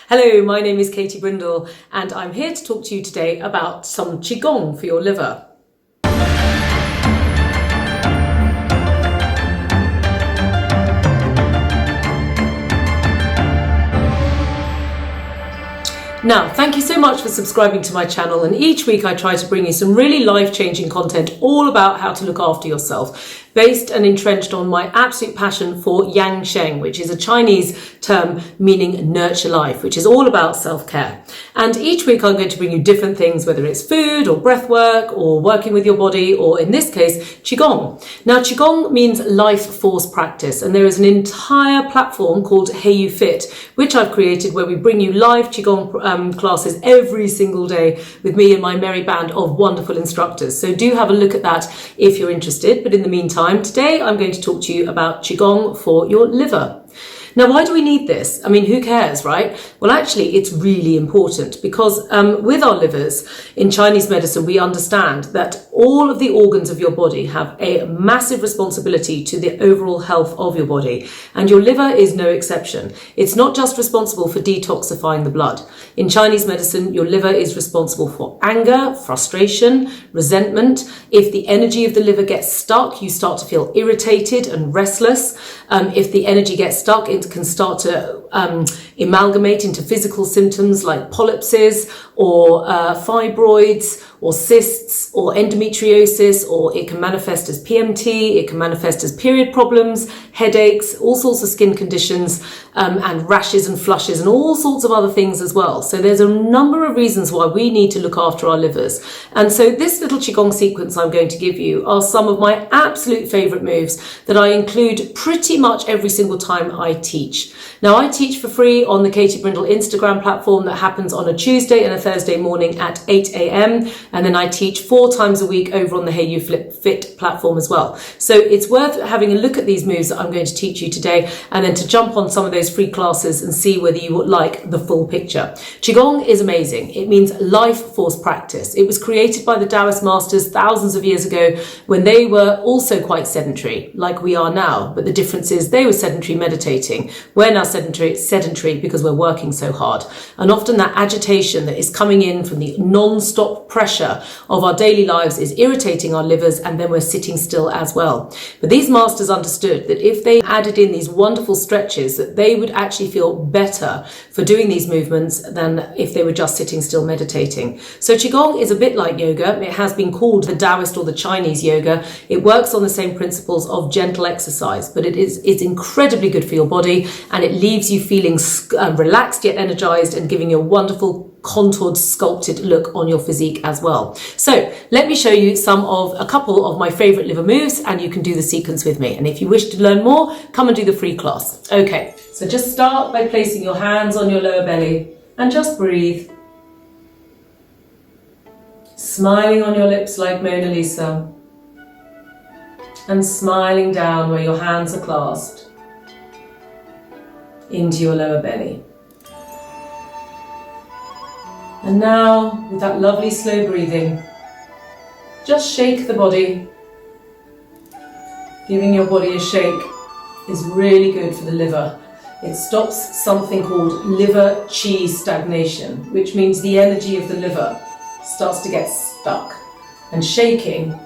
Hello, my name is Katie Brindle and I'm here to talk to you today about some Qigong for your liver. Now, thank you so much for subscribing to my channel, and each week I try to bring you some really life-changing content all about how to look after yourself, based and entrenched on my absolute passion for Sheng, which is a Chinese term meaning nurture life, which is all about self-care. And each week I'm going to bring you different things, whether it's food or breath work or working with your body, or in this case, Qigong. Now, Qigong means life force practice, and there is an entire platform called Hey You Fit, which I've created, where we bring you live Qigong classes every single day with me and my merry band of wonderful instructors. So do have a look at that if you're interested. But in the meantime, today I'm going to talk to you about Qigong for your liver. Now, why do we need this? I mean, who cares, right? Well, actually, it's really important because with our livers in Chinese medicine, we understand that all of the organs of your body have a massive responsibility to the overall health of your body. And your liver is no exception. It's not just responsible for detoxifying the blood. In Chinese medicine, your liver is responsible for anger, frustration, resentment. If the energy of the liver gets stuck, you start to feel irritated and restless. If the energy gets stuck, it can start to amalgamate into physical symptoms like polypses or fibroids or cysts or endometriosis, or it can manifest as PMT, it can manifest as period problems, headaches, all sorts of skin conditions, and rashes and flushes and all sorts of other things as well. So there's a number of reasons why we need to look after our livers. And so this little Qigong sequence I'm going to give you are some of my absolute favorite moves that I include pretty much every single time I teach. Now, I teach for free on the Katie Brindle Instagram platform that happens on a Tuesday and a Thursday morning at 8 a.m. And then I teach 4 times a week over on the Hey You Fit platform as well. So it's worth having a look at these moves that I'm going to teach you today, and then to jump on some of those free classes and see whether you would like the full picture. Qigong is amazing. It means life force practice. It was created by the Taoist masters thousands of years ago when they were also quite sedentary, like we are now. But the difference is they were sedentary meditating. We're now sedentary because we're working so hard. And often that agitation that is coming in from the non-stop pressure of our daily lives is irritating our livers, and then we're sitting still as well. But these masters understood that if they added in these wonderful stretches, that they would actually feel better for doing these movements than if they were just sitting still meditating. So Qigong is a bit like yoga. It has been called the Taoist or the Chinese yoga. It works on the same principles of gentle exercise, but it's incredibly good for your body, and it leaves you feeling relaxed yet energized, and giving you a wonderful contoured, sculpted look on your physique as well. So let me show you a couple of my favorite liver moves, and you can do the sequence with me. And if you wish to learn more, come and do the free class. Okay, so just start by placing your hands on your lower belly and just breathe. Smiling on your lips like Mona Lisa, and smiling down where your hands are clasped into your lower belly. And now, with that lovely slow breathing, just shake the body. Giving your body a shake is really good for the liver. It stops something called liver qi stagnation, which means the energy of the liver starts to get stuck. And shaking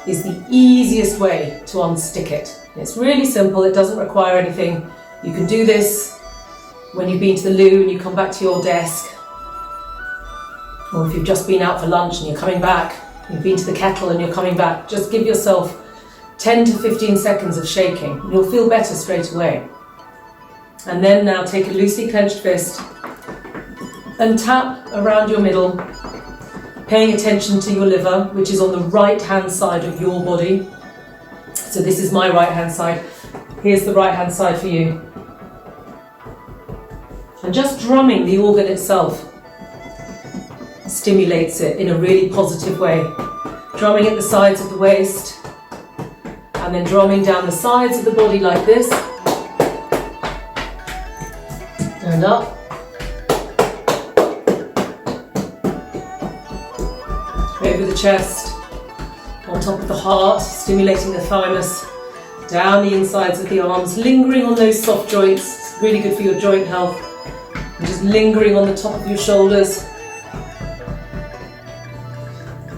is the easiest way to unstick it. It's really simple, it doesn't require anything. You can do this when you've been to the loo and you come back to your desk, or if you've just been out for lunch and you're coming back, you've been to the kettle and you're coming back. Just give yourself 10 to 15 seconds of shaking, and you'll feel better straight away. And then now take a loosely clenched fist and tap around your middle, paying attention to your liver, which is on the right hand side of your body. So this is my right hand side. Here's the right hand side for you. And just drumming the organ itself stimulates it in a really positive way. Drumming at the sides of the waist, and then drumming down the sides of the body like this, and up, over the chest, on top of the heart, stimulating the thymus, down the insides of the arms, lingering on those soft joints. It's really good for your joint health. And just lingering on the top of your shoulders.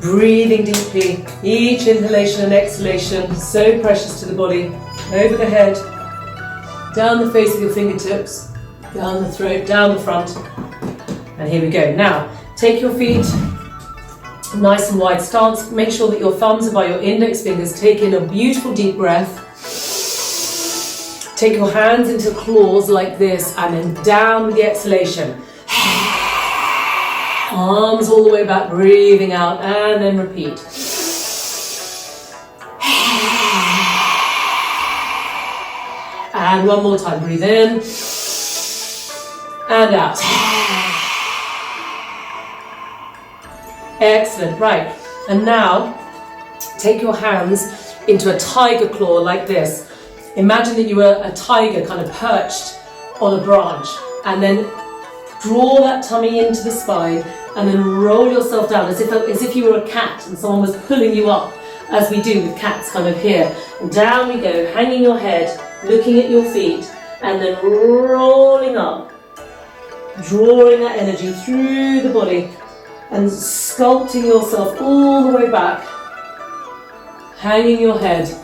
Breathing deeply, each inhalation and exhalation, so precious to the body. Over the head, down the face of your fingertips, down the throat, down the front. And here we go. Now, take your feet, nice and wide stance. Make sure that your thumbs are by your index fingers. Take in a beautiful deep breath. Take your hands into claws like this and then down with the exhalation. Arms all the way back, breathing out, and then repeat. And one more time, breathe in and out. Excellent, right. And now, take your hands into a tiger claw like this. Imagine that you were a tiger kind of perched on a branch, and then draw that tummy into the spine and then roll yourself down as if you were a cat and someone was pulling you up, as we do with cats kind of here. And down we go, hanging your head, looking at your feet, and then rolling up, drawing that energy through the body and sculpting yourself all the way back, hanging your head.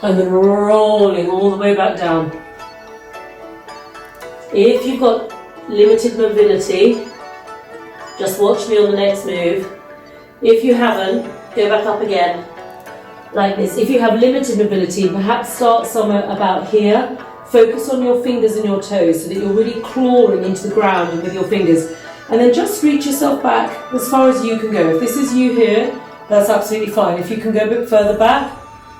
And then rolling all the way back down. If you've got limited mobility, just watch me on the next move. If you haven't, go back up again, like this. If you have limited mobility, perhaps start somewhere about here. Focus on your fingers and your toes so that you're really clawing into the ground with your fingers. And then just reach yourself back as far as you can go. If this is you here, that's absolutely fine. If you can go a bit further back,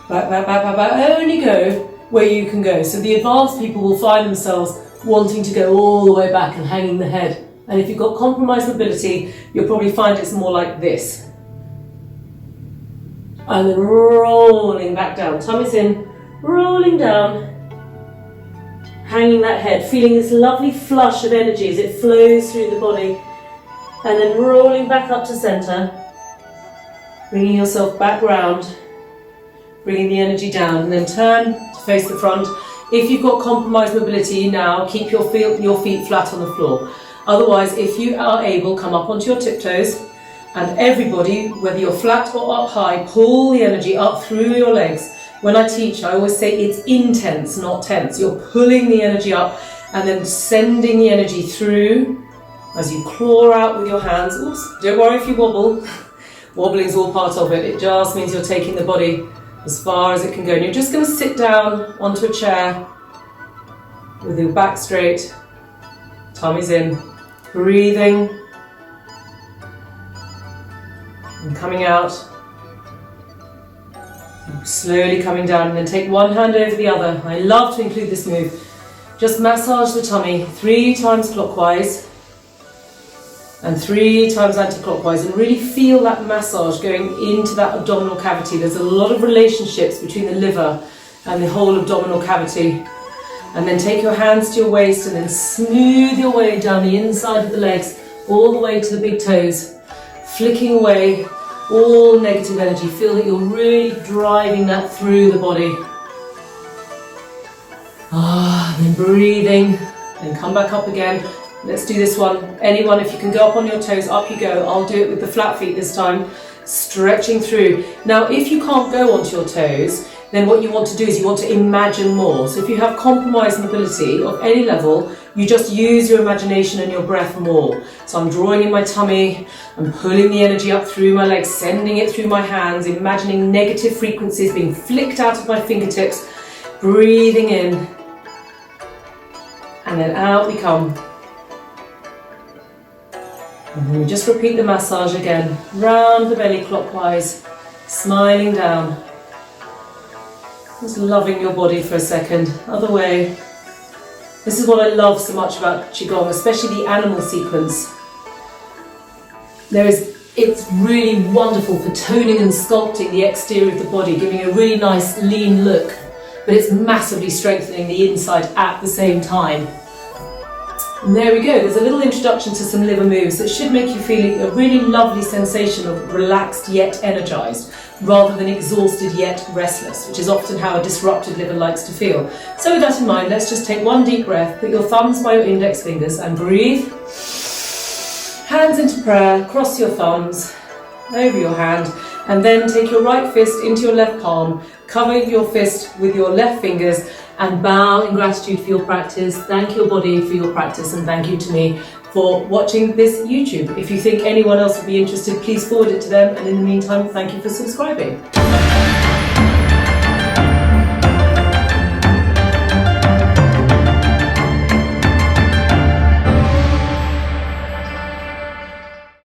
only go where you can go. So the advanced people will find themselves wanting to go all the way back and hanging the head. And if you've got compromised mobility, you'll probably find it's more like this. And then rolling back down. Tummy's in, rolling down, hanging that head, feeling this lovely flush of energy as it flows through the body. And then rolling back up to center, bringing yourself back round, bringing the energy down, and then turn to face the front. If you've got compromised mobility now, keep your feet flat on the floor. Otherwise, if you are able, come up onto your tiptoes, and everybody, whether you're flat or up high, pull the energy up through your legs. When I teach, I always say it's intense, not tense. You're pulling the energy up and then sending the energy through as you claw out with your hands. Oops, don't worry if you wobble. Wobbling is all part of it. It just means you're taking the body as far as it can go. And you're just going to sit down onto a chair with your back straight, tummy's in, breathing and coming out, slowly coming down, and then take one hand over the other. I love to include this move. Just massage the tummy 3 times clockwise and 3 times anti-clockwise, and really feel that massage going into that abdominal cavity. There's a lot of relationships between the liver and the whole abdominal cavity. And then take your hands to your waist and then smooth your way down the inside of the legs, all the way to the big toes, flicking away all negative energy. Feel that you're really driving that through the body. Then breathing, and come back up again. Let's do this one. Anyone, if you can go up on your toes, up you go. I'll do it with the flat feet this time, stretching through. Now, if you can't go onto your toes, then what you want to do is you want to imagine more. So if you have compromised mobility of any level, you just use your imagination and your breath more. So I'm drawing in my tummy, I'm pulling the energy up through my legs, sending it through my hands, imagining negative frequencies being flicked out of my fingertips, breathing in, and then out we come. And then we just repeat the massage again, round the belly clockwise, smiling down. Just loving your body for a second. Other way. This is what I love so much about Qigong, especially the animal sequence. It's really wonderful for toning and sculpting the exterior of the body, giving a really nice lean look, but it's massively strengthening the inside at the same time. And there we go, there's a little introduction to some liver moves that should make you feel a really lovely sensation of relaxed yet energized, rather than exhausted yet restless, which is often how a disrupted liver likes to feel. So with that in mind, let's just take one deep breath, put your thumbs by your index fingers and breathe. Hands into prayer, cross your thumbs over your hand, and then take your right fist into your left palm, cover your fist with your left fingers and bow in gratitude for your practice. Thank your body for your practice and thank you to me for watching this YouTube. If you think anyone else would be interested, please forward it to them, and in the meantime, thank you for subscribing.